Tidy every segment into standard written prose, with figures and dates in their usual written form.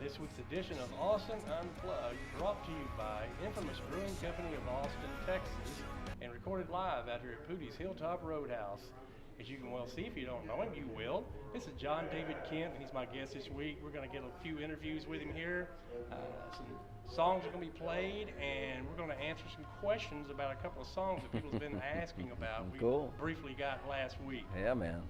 this week's edition of Austin Unplugged, brought to you by Infamous Brewing Company of Austin, Texas, and recorded live out here at Poodie's Hilltop Roadhouse. As you can well see, if you don't know him, you will. This is John David Kemp, and he's my guest this week. We're going to get a few interviews with him here. Some songs are going to be played, and we're going to answer some questions about a couple of songs that people have been asking about. Cool. We briefly got last week. Yeah, man.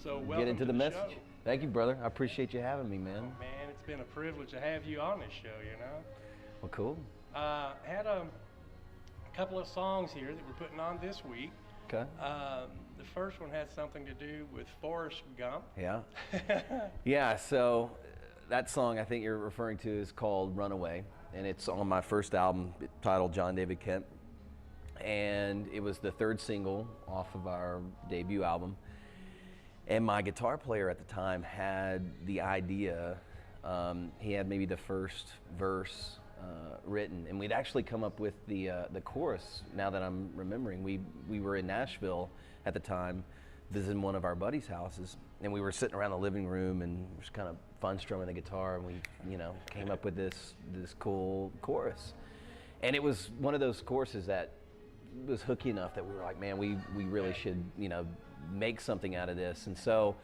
So welcome Get into to the show. message. Thank you, brother. I appreciate you having me, man. Man, it's been a privilege to have you on this show, you know. Well, cool. Had a couple of songs here that we're putting on this week. Okay. The first one has something to do with Forrest Gump. Yeah. Yeah, so that song I think you're referring to is called Runaway, and it's on my first album titled John David Kemp. And it was the third single off of our debut album. And my guitar player at the time had the idea, he had maybe the first verse written, and we'd actually come up with the chorus. Now that I'm remembering, we were in Nashville at the time, visiting one of our buddies' houses, and we were sitting around the living room and just kind of fun strumming the guitar, and we, came up with this cool chorus. And it was one of those choruses that was hooky enough that we were like, man, we really should, make something out of this. And so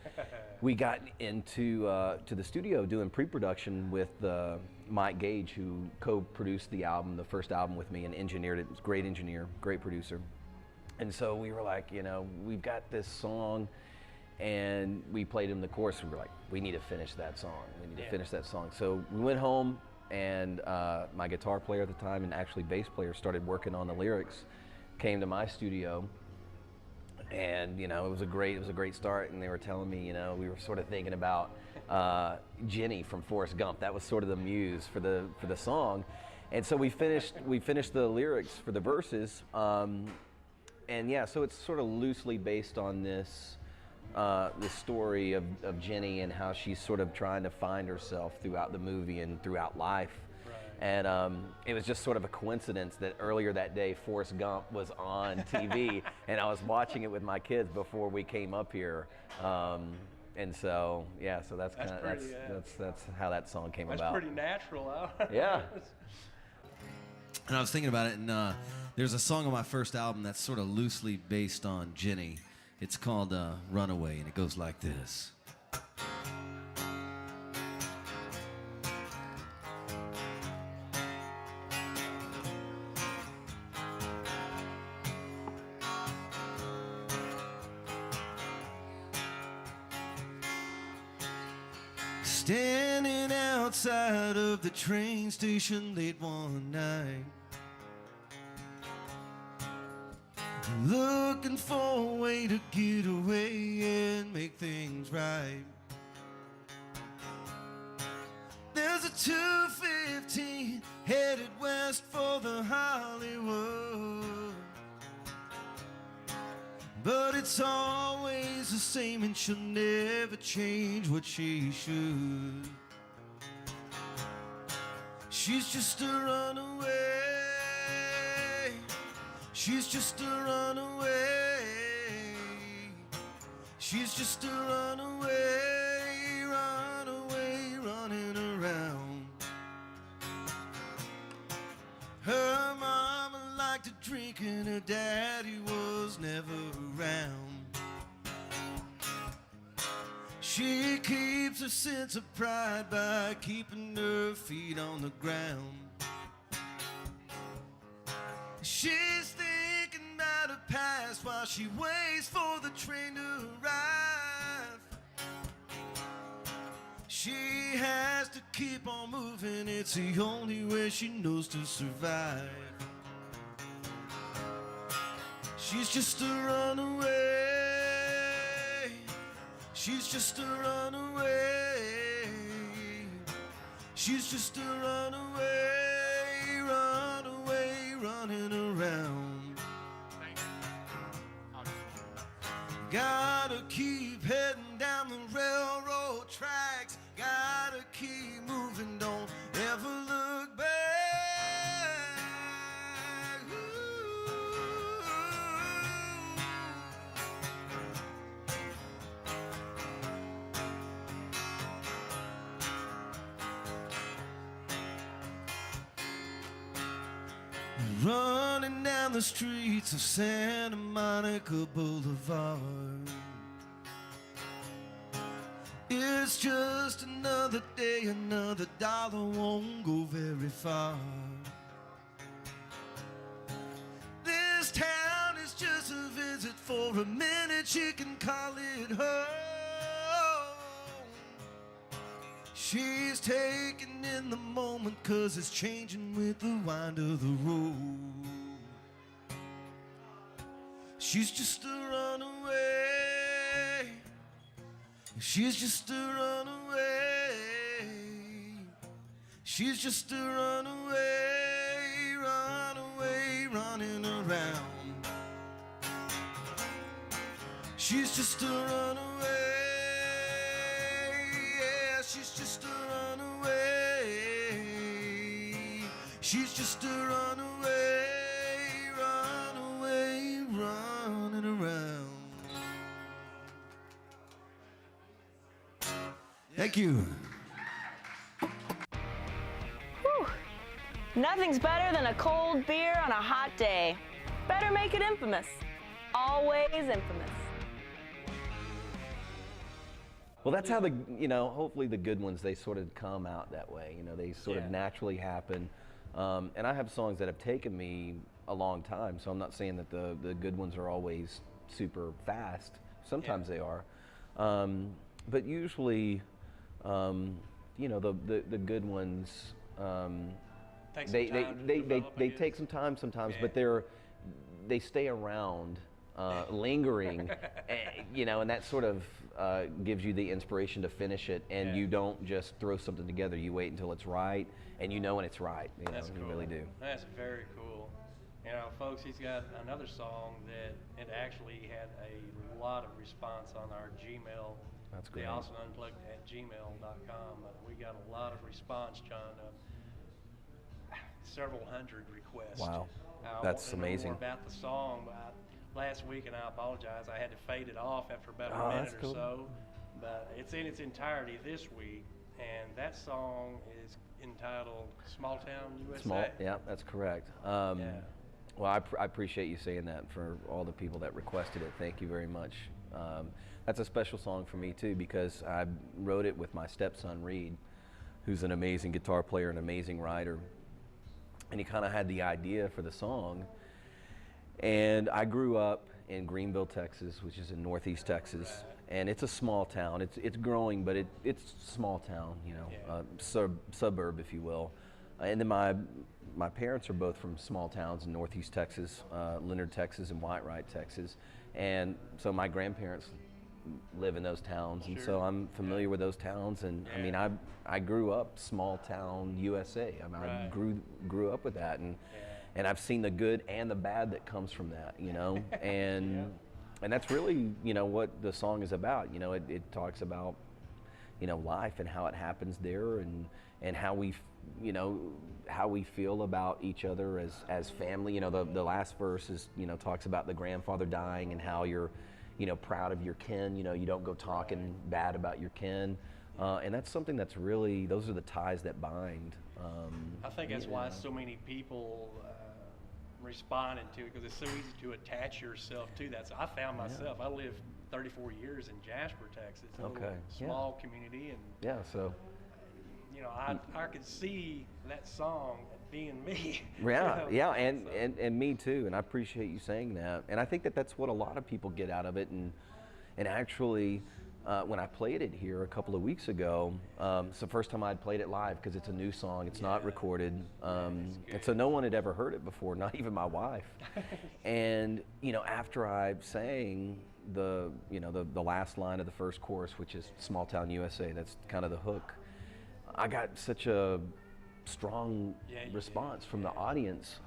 we got into to the studio doing pre-production with Mike Gage, who co-produced the album, the first album with me, and engineered it. He was a great engineer, great producer. And so we were like, we've got this song, and we played him the chorus. We were like, we need to finish that song. We need to finish that song. So we went home, and my guitar player at the time, and actually bass player, started working on the lyrics, came to my studio. And it was a great start, and they were telling me, we were sort of thinking about Jenny from Forrest Gump. That was sort of the muse for the song, and so we finished the lyrics for the verses, and yeah, so it's sort of loosely based on this story of Jenny and how she's sort of trying to find herself throughout the movie and throughout life. And it was just sort of a coincidence that earlier that day Forrest Gump was on TV, and I was watching it with my kids before we came up here. And so yeah, so that's how that song came about. That's pretty natural, huh? Yeah. And I was thinking about it, and there's a song on my first album that's sort of loosely based on Jenny. It's called Runaway, and it goes like this. Standing outside of the train station late one night, looking for a way to get away and make things right. There's a 215 headed west for the Hollywood, but it's always the same, and she'll never change what she should. She's just a runaway. She's just a runaway. She's just a runaway, runaway, running around. Her mama liked to drink and her daddy was never around. She keeps her sense of pride by keeping her feet on the ground. She's thinking about her past while she waits for the train to arrive. She has to keep on moving, it's the only way she knows to survive. She's just a runaway. She's just a runaway. She's just a runaway, runaway, running around. Gotta keep heading down the railroad tracks. Gotta keep moving, don't ever look back. running down the streets of Santa Monica Boulevard. It's just another day, another dollar won't go very far. This town is just a visit for a minute, you can call it home. She's taking in the moment 'cause it's changing with the wind of the road. She's just a runaway. She's just a runaway. She's just a runaway, runaway, running around. She's just a runaway. Yeah, she's just a runaway. She's just a runaway, runaway, running around. Thank you. Whew. Nothing's better than a cold beer on a hot day. Better make it infamous. Always infamous. Well, that's how hopefully the good ones, they sort of come out that way. They sort of naturally happen. And I have songs that have taken me a long time, so I'm not saying that the good ones are always super fast. Sometimes they are. But usually, the good ones, they take some time sometimes, but they stay around, lingering, and that sort of gives you the inspiration to finish it, and you don't just throw something together. You wait until it's right, and when it's right. That's cool. You really do. That's very cool. Folks, he's got another song that it actually had a lot of response on our Gmail. That's great. The Austin Unplugged at gmail.com. We got a lot of response, John. Several hundred requests. Wow, that's amazing. More about the song. Last week, and I apologize, I had to fade it off after about a minute or so. But it's in its entirety this week, and that song is entitled Small Town USA. Yeah, that's correct. Well, I appreciate you saying that for all the people that requested it. Thank you very much. That's a special song for me too, because I wrote it with my stepson Reed, who's an amazing guitar player, an amazing writer, and he kind of had the idea for the song. And I grew up in Greenville, Texas, which is in Northeast Texas, and it's a small town. It's growing, but it's a small town, suburb, if you will. And then my parents are both from small towns in Northeast Texas, Leonard, Texas, and Whitewright, Texas, and so my grandparents live in those towns, and so I'm familiar with those towns. And I grew up small town USA. I grew up with that, and I've seen the good and the bad that comes from that, and that's really what the song is about. It talks about life and how it happens there, and how we feel about each other as family. The last verse is talks about the grandfather dying and how you're proud of your kin. You don't go talking bad about your kin, and that's something that's really, those are the ties that bind. I think that's why so many people responded to it, because it's so easy to attach yourself to that. So I found myself, I lived 34 years in Jasper, Texas, a little small community, and so I could see that song being me. And me too, and I appreciate you saying that. And I think that's what a lot of people get out of it. And actually, when I played it here a couple of weeks ago, it's the first time I'd played it live, because it's a new song, it's not recorded, and so no one had ever heard it before, not even my wife. And after I sang the last line of the first chorus, which is Small Town USA, that's kind of the hook, I got such a strong response from the audience,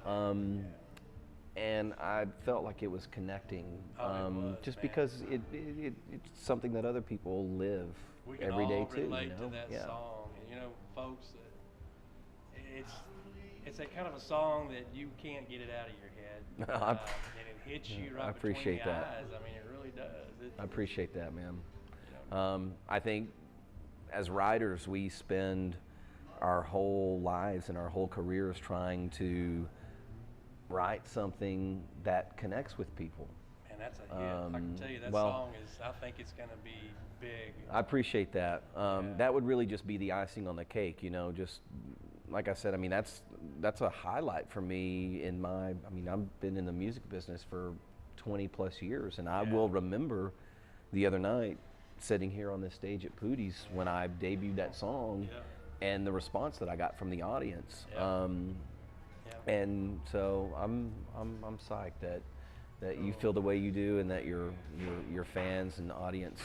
and I felt like it was connecting, because it's something that other people live every day too. We can all relate to that song, and folks, it's a kind of a song that you can't get it out of your head, and it hits you right between the eyes. I mean, it really does. I appreciate that, man. I think as writers, we spend our whole lives and our whole careers trying to write something that connects with people. Man, that's a hit. I can tell you that well, song is, I think it's going to be big. I appreciate that. That would really just be the icing on the cake, you know, just like I said, I mean, that's a highlight for me in my, I mean, I've been in the music business for 20 plus years, and I will remember the other night sitting here on this stage at Poodie's when I debuted that song and the response that I got from the audience. And so I'm psyched that you feel the way you do, and that your fans and audience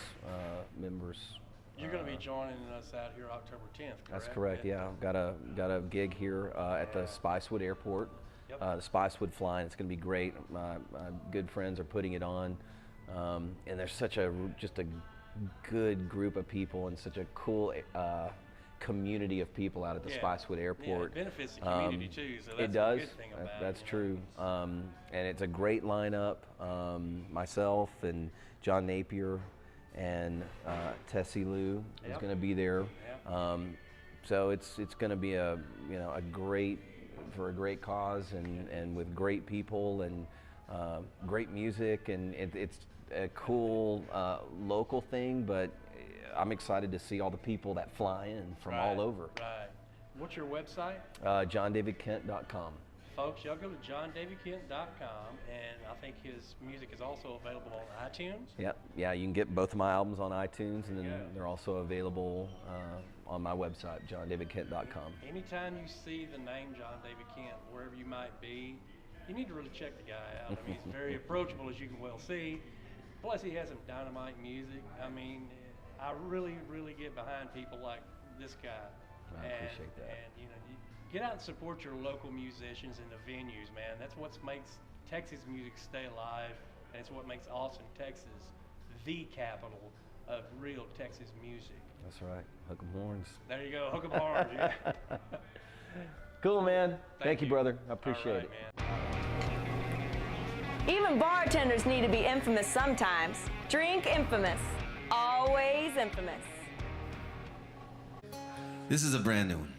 members. You're going to be joining us out here October 10th, correct? That's correct. Yeah, I've got a gig here at the Spicewood Airport. The Spicewood Flying. It's going to be great. My good friends are putting it on, and there's such just a good group of people and such a cool community of people out at the Spicewood Airport. Yeah, it benefits the community too, so that's it does. a good thing about that's it. true. And it's a great lineup. Myself and John Napier and Tessie Lou is going to be there. So it's going to be a great cause, and with great people and great music, and it's a cool local thing, but I'm excited to see all the people that fly in from all over. Right. What's your website? JohnDavidKent.com. Folks, y'all go to JohnDavidKent.com, and I think his music is also available on iTunes. Yeah, you can get both of my albums on iTunes, and then they're also available on my website, JohnDavidKent.com. Anytime you see the name John David Kent, wherever you might be, you need to really check the guy out. I mean, he's very approachable, as you can well see. Plus, he has some dynamite music. I mean, I really, really get behind people like this guy. I appreciate that. And, you know, you get out and support your local musicians in the venues, man. That's what makes Texas music stay alive, and it's what makes Austin, Texas, the capital of real Texas music. That's right. Hook 'em horns. There you go. Hook 'em horns. Cool, man. Thank you, brother. I appreciate it. Man. Even bartenders need to be infamous sometimes. Drink infamous. Always infamous. This is a brand new one.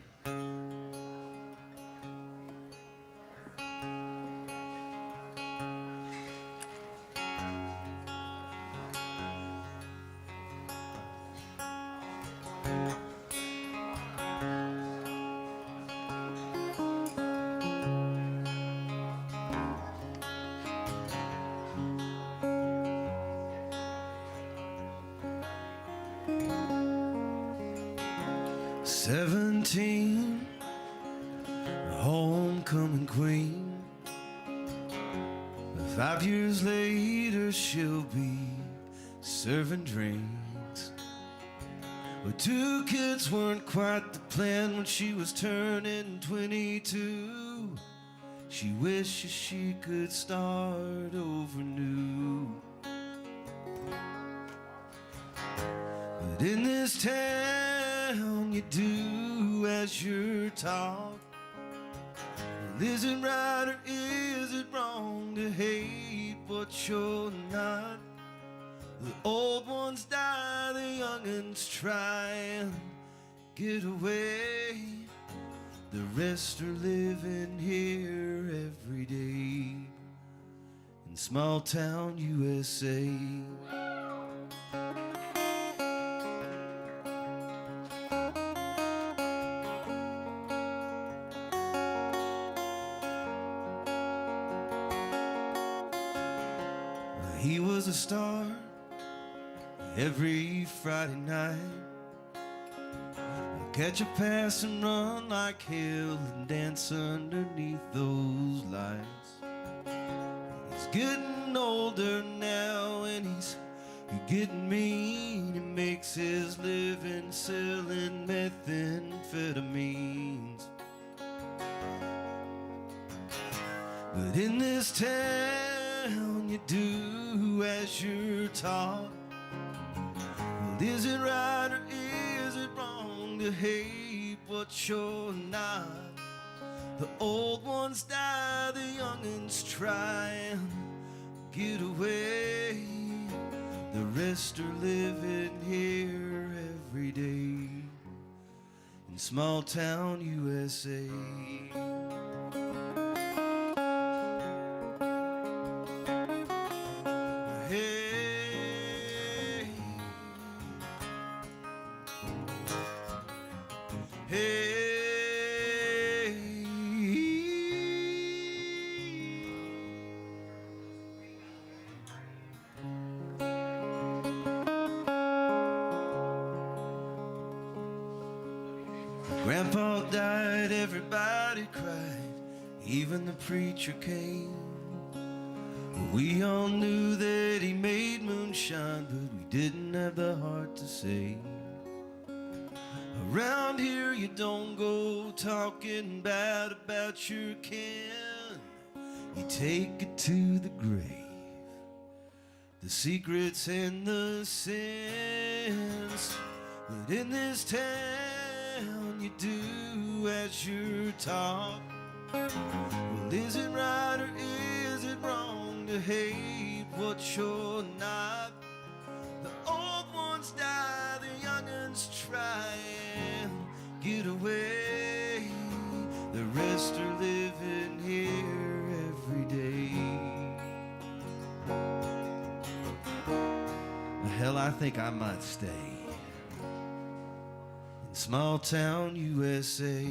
"17, homecoming queen. 5 years later, she'll be serving drinks. But 2 kids weren't quite the plan when she was turning 22. She wishes she could start over new. But in this town, you do as you're taught. Well, is it right or is it wrong to hate what you're not? The old ones die, the young'uns try and get away. The rest are living here every day in small town USA. He was a star every Friday night. Catch a pass and run like hell and dance underneath those lights. He's getting older now and he's getting mean. He makes his living selling methamphetamines. But in this town you do as you're taught. Well, is it right or is it wrong to hate what you're not? The old ones die, the young'uns try and get away. The rest are living here every day in small town USA. Grandpa died, everybody cried, even the preacher came. We all knew that he made moonshine, but we didn't have the heart to say. Around here you don't go talking bad about your kin. You take it to the grave, the secrets and the sins. But in this town you do as you're taught. Well, is it right or is it wrong to hate what you're not? The old ones die, the young'uns try and get away. The rest are living here every day. Hell, I think I might stay in small town USA.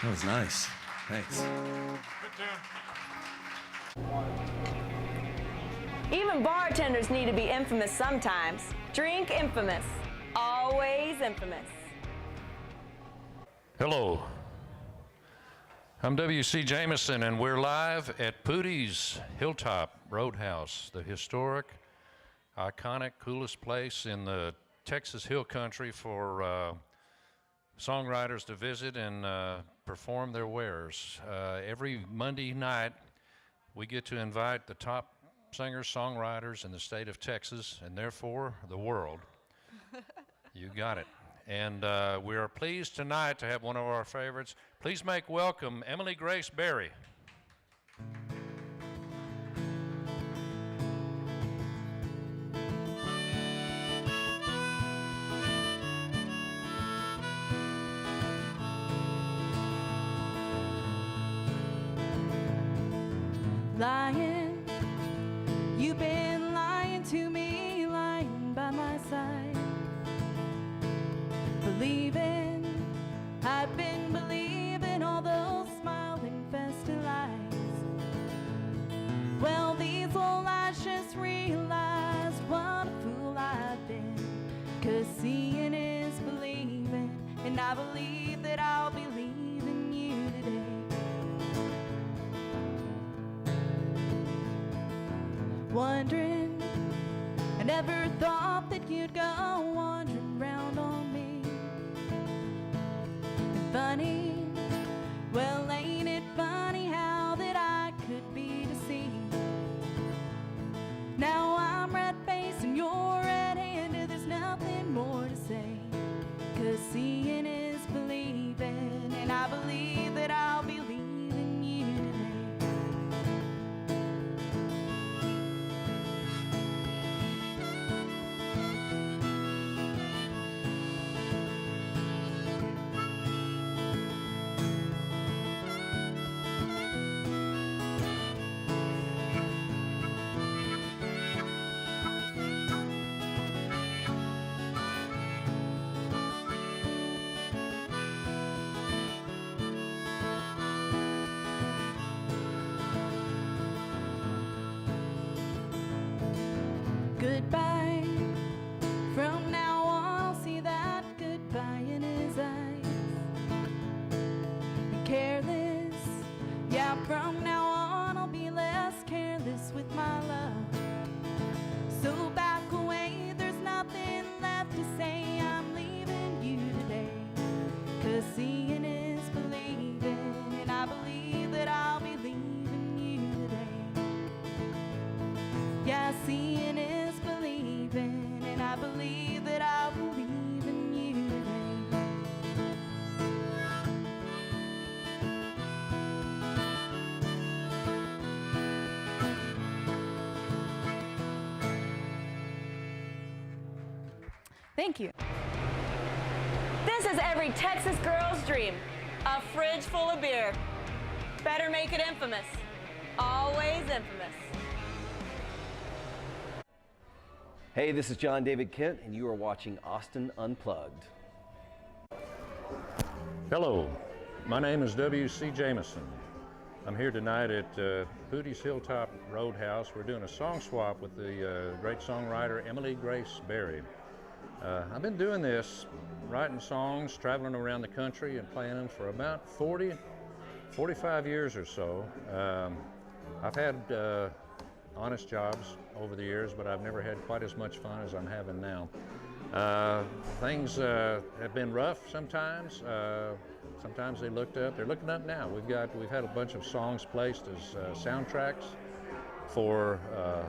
That was nice. Thanks. Even bartenders need to be infamous sometimes. Drink infamous. Always infamous. Hello. I'm W.C. Jameson, and we're live at Poodie's Hilltop Roadhouse, the historic, iconic, coolest place in the Texas Hill Country for songwriters to visit and perform their wares. Every Monday night, we get to invite the top singers, songwriters in the state of Texas, and therefore the world. You got it. And we are pleased tonight to have one of our favorites. Please make welcome Emily Grace Berry. Lying, you've been lying to me, lying by my side. Believing, I've been believing all those smiling festive lies. Well, these old lies just realized what a fool I've been. 'Cause seeing is believing, and I believe that I'll be leaving you today. Wondering, I never thought that you'd go wandering round on me. And funny, well, ain't it funny how that I could be deceived? Now I'm red-faced and you're red-handed, there's nothing more to say. 'Cause seeing is believing, and I believe that I'll be leaving you today. Goodbye. From now on, I'll see that goodbye in his eyes. And careless, yeah, from now on, I'll be less careless with my love. So back away, there's nothing left to say. I'm leaving you today. 'Cause seeing is believing, and I believe that I'll be leaving you today. Yeah, seeing is believing, and I believe that I'll be leaving you today. Thank you. This is every Texas girl's dream. A fridge full of beer. Better make it infamous. Always infamous. Hey, this is John David Kent, and you are watching Austin Unplugged. Hello, my name is W.C. Jameson. I'm here tonight at Poodie's Hilltop Roadhouse. We're doing a song swap with the great songwriter Emily Grace Berry. I've been doing this, writing songs, traveling around the country and playing them for about 45 years or so. I've had honest jobs over the years, but I've never had quite as much fun as I'm having now. Things have been rough sometimes. Sometimes they're looking up now. We've had a bunch of songs placed as soundtracks for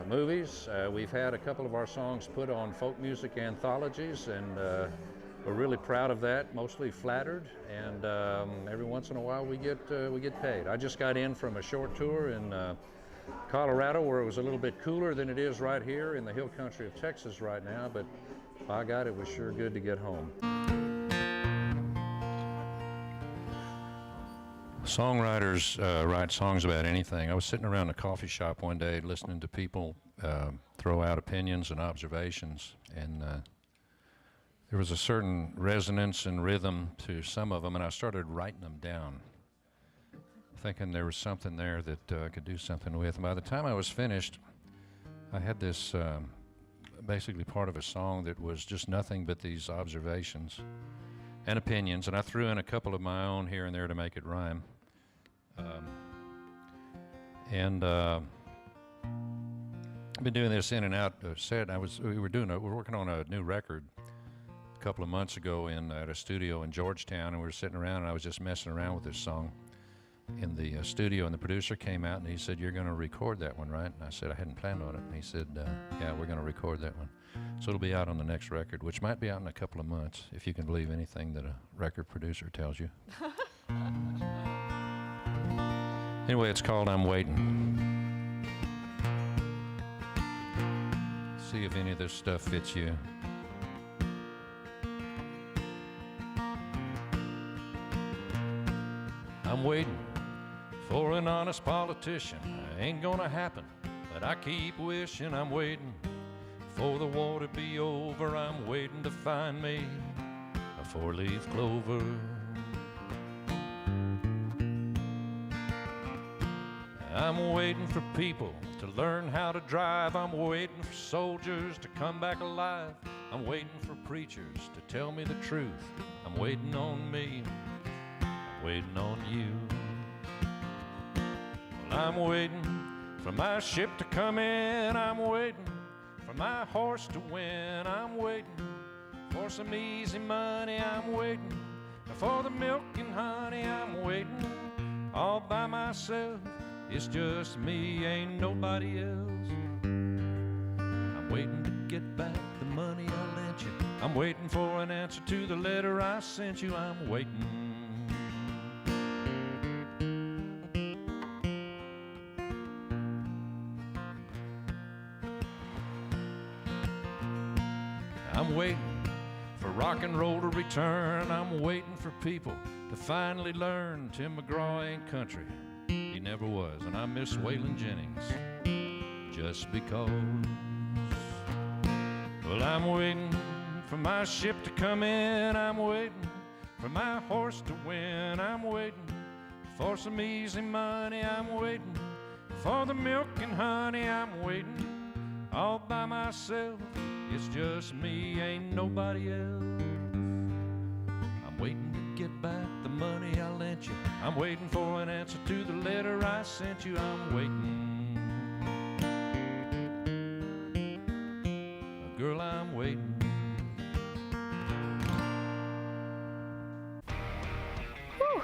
movies. We've had a couple of our songs put on folk music anthologies, and we're really proud of that, mostly flattered, and every once in a while we get paid. I just got in from a short tour in Colorado, where it was a little bit cooler than it is right here in the hill country of Texas right now, but by God, it was sure good to get home. Songwriters write songs about anything. I was sitting around a coffee shop one day listening to people throw out opinions and observations, and there was a certain resonance and rhythm to some of them, and I started writing them down, thinking there was something there that I could do something with. And by the time I was finished, I had this basically part of a song that was just nothing but these observations and opinions, and I threw in a couple of my own here and there to make it rhyme. I've been doing this in and out of set. We're working on a new record a couple of months ago at a studio in Georgetown, and we were sitting around, and I was just messing around with this song in the studio, and the producer came out and he said, "You're going to record that one, right?" And I said, "I hadn't planned on it." And he said, "Yeah, we're going to record that one." So it'll be out on the next record, which might be out in a couple of months, if you can believe anything that a record producer tells you. Anyway, it's called "I'm Waiting." See if any of this stuff fits you. I'm waiting for an honest politician. Ain't gonna happen, but I keep wishing. I'm waiting for the war to be over. I'm waiting to find me a four-leaf clover. I'm waiting for people to learn how to drive. I'm waiting for soldiers to come back alive. I'm waiting for preachers to tell me the truth. I'm waiting on me. I'm waiting on you. Well, I'm waiting for my ship to come in. I'm waiting for my horse to win. I'm waiting for some easy money. I'm waiting for the milk and honey. I'm waiting all by myself. It's just me, ain't nobody else. I'm waiting to get back the money I lent you. I'm waiting for an answer to the letter I sent you. I'm waiting. I'm waiting for rock and roll to return. I'm waiting for people to finally learn Tim McGraw ain't country. He never was, and I miss Waylon Jennings just because. Well, I'm waiting for my ship to come in. I'm waiting for my horse to win. I'm waiting for some easy money. I'm waiting for the milk and honey. I'm waiting all by myself. It's just me, ain't nobody else. I'm waiting to get back the money I lent you. I'm waiting for an answer to the letter I sent you. I'm waiting. Girl, I'm waiting. Whew.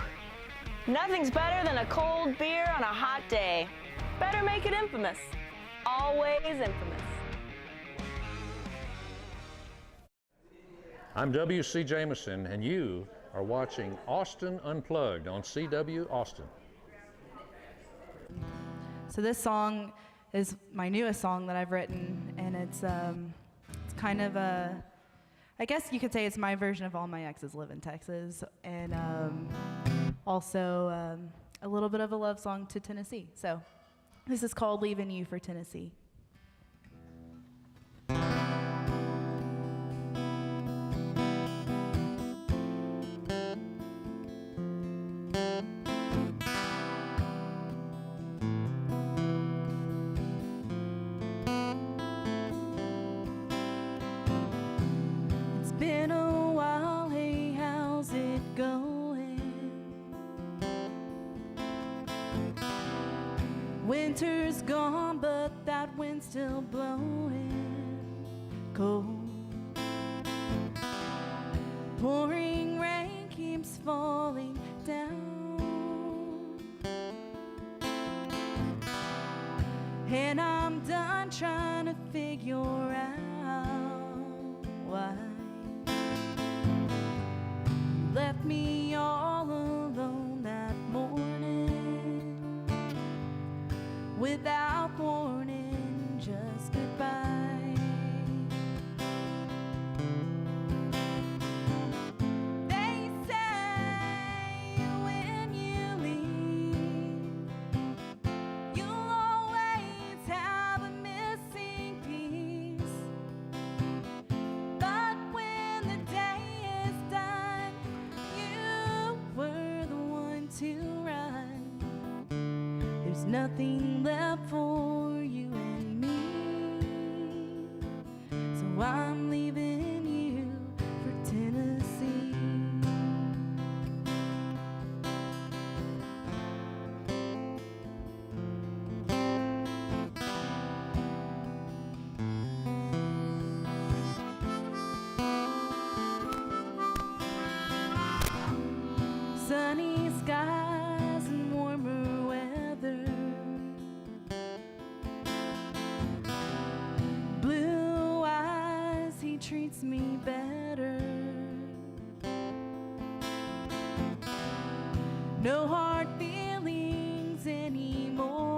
Nothing's better than a cold beer on a hot day. Better make it infamous. Always infamous. I'm W.C. Jameson, and you are watching Austin Unplugged on CW Austin. So this song is my newest song that I've written, and it's kind of I guess you could say it's my version of All My Exes Live in Texas, and also a little bit of a love song to Tennessee. So this is called Leaving You for Tennessee. Winter's gone, but that wind's still blowing cold. Pouring rain keeps falling down, and I'm done trying to figure out why you left me all alone that morning, without warning, just goodbye. They say when you leave, you'll always have a missing piece. But when the day is done, you were the one to run. There's nothing left for you and me, so I'm leaving you for Tennessee. Sunny skies and warmer weather, blue eyes, he treats me better. No hard feelings anymore.